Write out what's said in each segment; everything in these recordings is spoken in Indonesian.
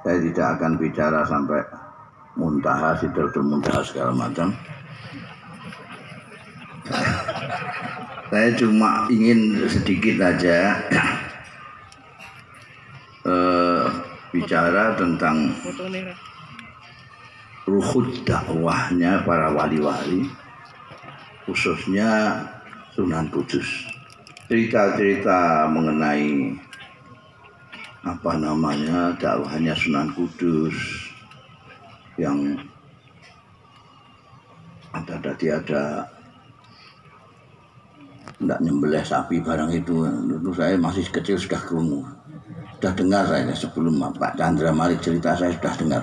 Saya tidak akan bicara sampai muntaha, sidratul muntaha segala macam. Saya cuma ingin sedikit aja bicara tentang ruhud dakwahnya para wali-wali, khususnya Sunan Kudus. Cerita-cerita mengenai dakwahnya Sunan Kudus yang ada tidak nyembelih sapi barang itu saya masih kecil sudah krungu, sudah dengar saya sebelum Pak Chandra Malik cerita saya sudah dengar.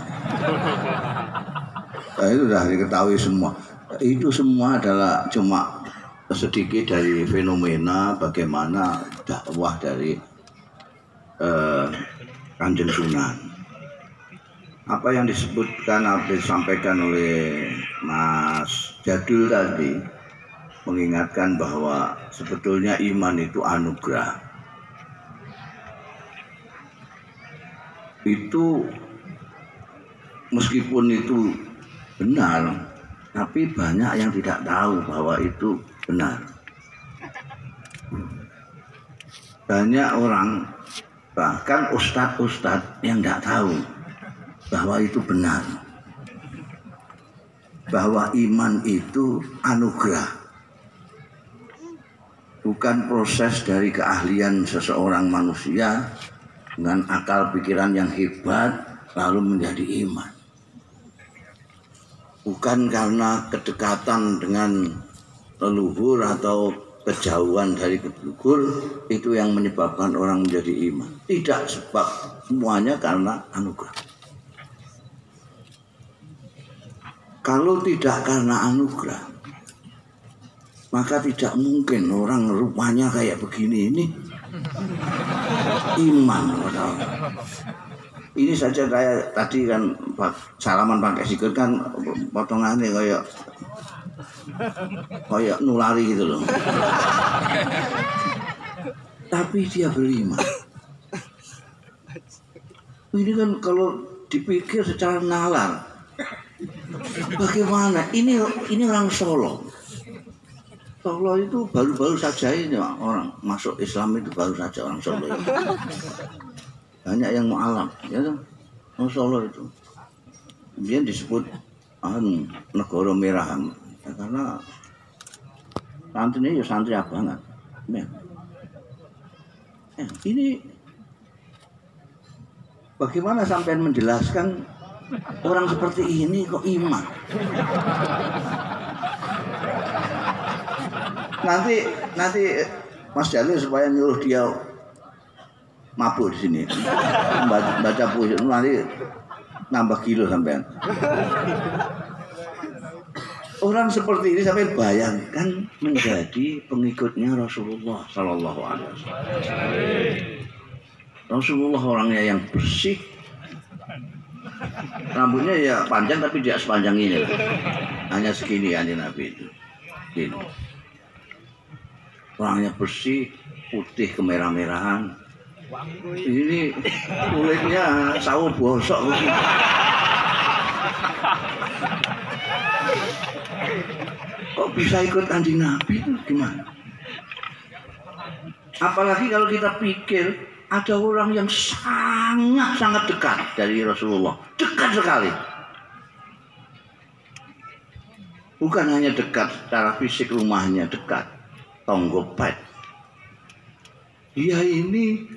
Itu sudah diketahui semua. Itu semua adalah cuma sedikit dari fenomena bagaimana dakwah dari Kanjeng Sunan. Apa yang disebutkan, apa disampaikan oleh Mas Jadul tadi mengingatkan bahwa sebetulnya iman itu anugerah. Itu meskipun itu benar, tapi banyak yang tidak tahu bahwa itu benar. Banyak orang, bahkan ustadz-ustadz yang tidak tahu bahwa itu benar, bahwa iman itu anugerah, bukan proses dari keahlian seseorang manusia dengan akal pikiran yang hebat lalu menjadi iman. Bukan karena kedekatan dengan leluhur atau kejauhan dari leluhur itu yang menyebabkan orang menjadi iman. Tidak, sebab semuanya karena anugerah. Kalau tidak karena anugerah, maka tidak mungkin orang rupanya kayak begini ini iman. Ini saja saya tadi kan salaman pakai sikut kan potongannya kayak nulari gitu loh. Tapi dia beriman. Ini kan kalau dipikir secara nalar, bagaimana? Ini orang Solo. Solo itu baru-baru saja ini orang masuk Islam itu baru saja orang Solo. Banyak yang mu'alaf, ya kan? Orang Solo itu. Dia disebut negara merah, ya, karena santrinya ya santri abangan. Ya. Ini bagaimana sampai menjelaskan orang seperti ini kok iman? Nanti Mas Jalil supaya nyuruh dia mabuk di sini, baca puisi nanti nambah kilo sampean. Orang seperti ini sampai bayangkan menjadi pengikutnya Rasulullah Sallallahu Alaihi Wasallam. Rasulullah orangnya yang bersih, rambutnya ya panjang tapi tidak sepanjang ini, hanya segini aja Nabi itu. Gini. Orangnya bersih, putih kemerah-merahan. Ini kulitnya sawo bosok. Kok bisa ikut Kanjeng Nabi itu gimana? Apalagi kalau kita pikir ada orang yang sangat dekat dari Rasulullah, dekat sekali. Bukan hanya dekat secara fisik, rumahnya dekat, tonggo pet. Dia ini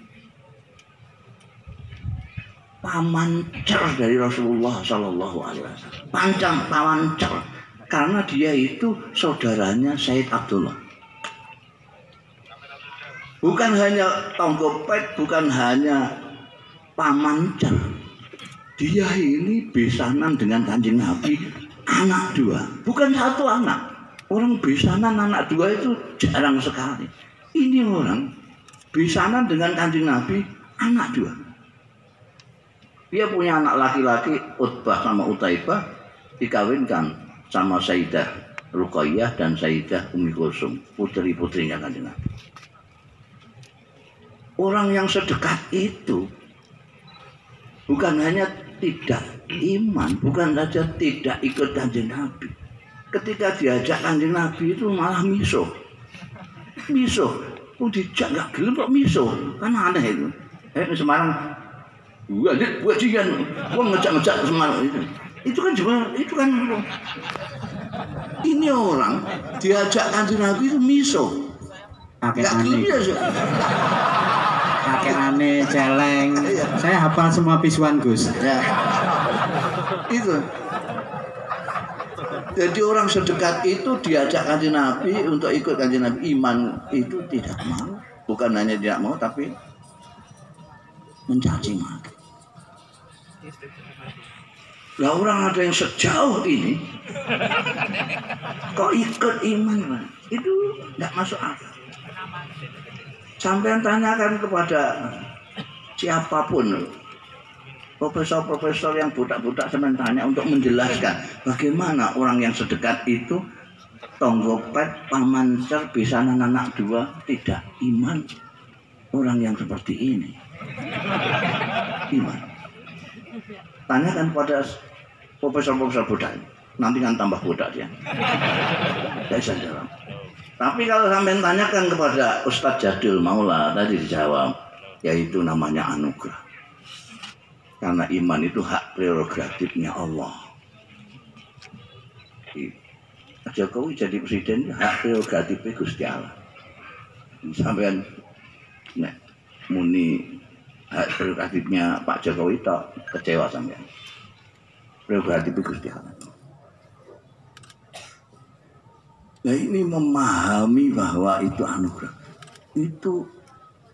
paman cer dari Rasulullah Sallallahu Alaihi Wasallam. Paman cer, karena dia itu saudaranya Said Abdullah. Bukan hanya tonggo pet, bukan hanya paman cer. Dia ini besanan dengan Kanjeng Nabi, anak dua, bukan satu anak. Orang besanan anak dua itu jarang sekali. Ini orang besanan dengan Kanjeng Nabi, anak dua. Dia punya anak laki-laki Utbah sama Utaibah, dikawinkan sama Sayyidah Ruqayyah dan Sayyidah Ummi Kulsum, putri-putrinya Kanjeng Nabi. Orang yang sedekat itu bukan hanya tidak iman, bukan saja tidak ikut Kanjeng Nabi. Ketika diajak Kanjeng Nabi itu malah misuh. Dijak nggak gelem kok misuh, kan aneh itu. Semarang, buat jian, gua ngejak Semarang itu. Itu kan juga, itu kan ini orang diajak Kanjeng Nabi itu misuh. Pakai aneh celeng. Saya hafal semua pisuan Gus. Ya. Itu. Jadi orang sedekat itu diajak Kanjeng Nabi untuk ikut Kanjeng Nabi, iman itu tidak mau. Bukan hanya tidak mau tapi mencaci maki. Lah orang ada yang sejauh ini kok ikut iman, itu tidak masuk akal. Sampai tanyakan kepada siapapun, profesor-profesor yang budak-budak sampai tanya untuk menjelaskan bagaimana orang yang sedekat itu tonggopet, pamancer, bisanan anak dua tidak iman. Orang yang seperti ini iman. Tanyakan pada profesor-profesor budak, nanti kan tambah budak dia. Saya bisa jawab. Tapi kalau sampai tanyakan kepada Ustadz Jadul Maula tadi dijawab, yaitu namanya anugerah. Karena iman itu hak prerogatifnya Allah. Jokowi jadi presiden hak prerogatifnya Gusti Allah. Sampai nek muni hak prerogatifnya Pak Jokowi tak kecewa sampean. Prerogatifnya Gusti Allah. Nah ini memahami bahwa itu anugerah. Itu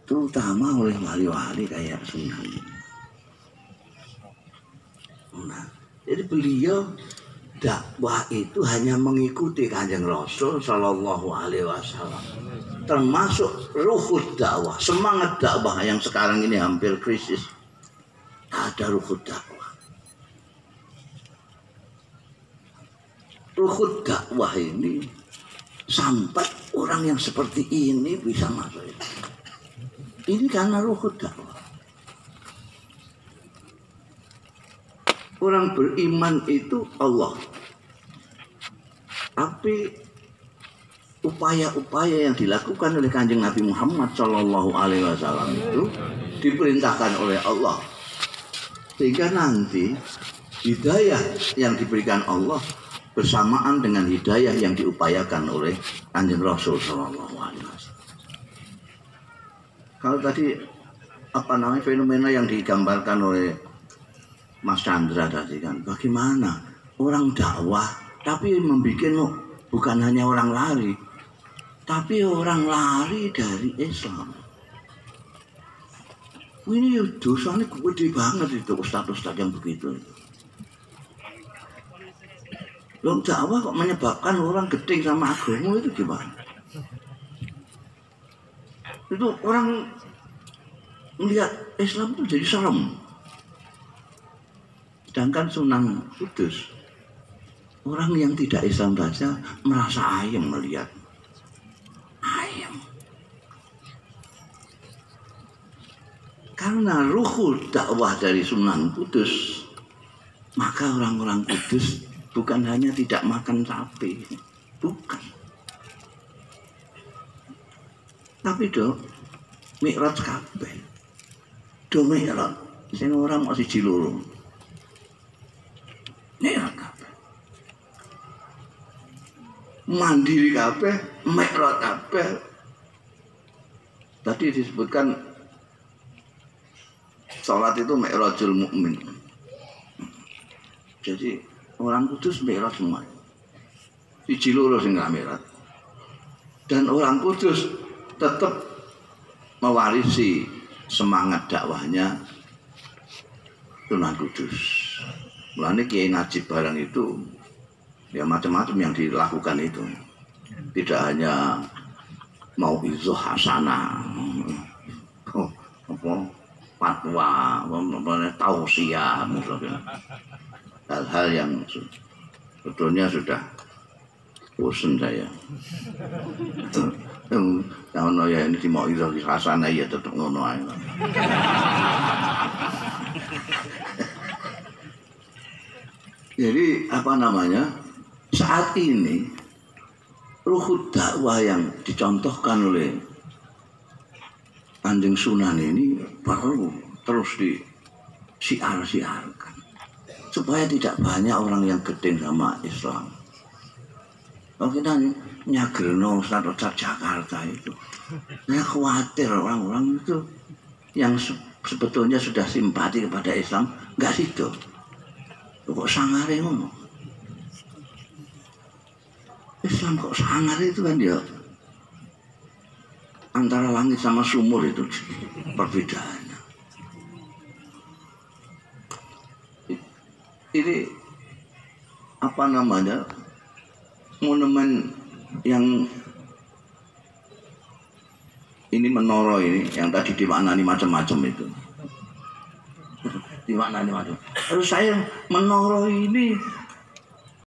terutama oleh wali-wali kayak Sunan. Nah, jadi beliau dakwah itu hanya mengikuti Kanjeng Rasul Shallallahu Alaihi Wasallam, termasuk ruhud dakwah, semangat dakwah yang sekarang ini hampir krisis. Ada ruhud dakwah. Ruhud dakwah ini sampai orang yang seperti ini bisa masuk. Ini karena ruhud dakwah. Orang beriman itu Allah. Tapi upaya-upaya yang dilakukan oleh Kanjeng Nabi Muhammad Shallallahu Alaihi Wasallam itu diperintahkan oleh Allah, sehingga nanti hidayah yang diberikan Allah bersamaan dengan hidayah yang diupayakan oleh Kanjeng Rasul Shallallahu Alaihi Wasallam. Kalau tadi fenomena yang digambarkan oleh Mas Chandra tadi kan, bagaimana orang dakwah tapi membuat bukan hanya orang lari, tapi orang lari dari Islam. Ini dosanya gede banget itu ustadz-ustadz yang begitu. Loh, dakwah kok menyebabkan orang gedeng sama agama itu gimana? Itu orang melihat Islam itu jadi serem. Sedangkan Sunan Kudus, orang yang tidak Islam saja merasa ayem melihat. Ayem. Karena ruhul dakwah dari Sunan Kudus, maka orang-orang Kudus bukan hanya tidak makan sapi, bukan. Tapi mi'raj kabeh. Mi'raj, sing orang masih ciluru. Mi'raj kabeh. Mandiri kabeh, mi'raj kabeh. Tadi disebutkan sholat itu mi'rajul mukmin. Jadi orang Kudus mi'raj semua. Siji loro sing gak mi'raj. Dan orang Kudus tetap mewarisi semangat dakwahnya Sunan Kudus. Mulane Kiai Najib barang itu ya macam-macam yang dilakukan itu. Tidak hanya mau izuh hasanah, fatwa, tausiah, hal-hal yang sebetulnya sudah bosan saya. Yang ya ini mau izuh hasanah ya tetap ngono ae. Jadi apa namanya? Saat ini ruhut dakwah yang dicontohkan oleh Kanjeng Sunan ini perlu terus disiar-siarkan supaya tidak banyak orang yang gedeng sama Islam. Kalau kita nyagerno Ustaz Jakarta itu, saya khawatir orang-orang itu yang sebetulnya sudah simpati kepada Islam nggak situ. Kok sangare ngono? Islam kok sangar itu kan ya antara langit sama sumur itu perbedaannya. Ini apa namanya monumen yang ini menara ini yang tadi dimaknani macam-macam itu dimaknani macam. Terus saya menara ini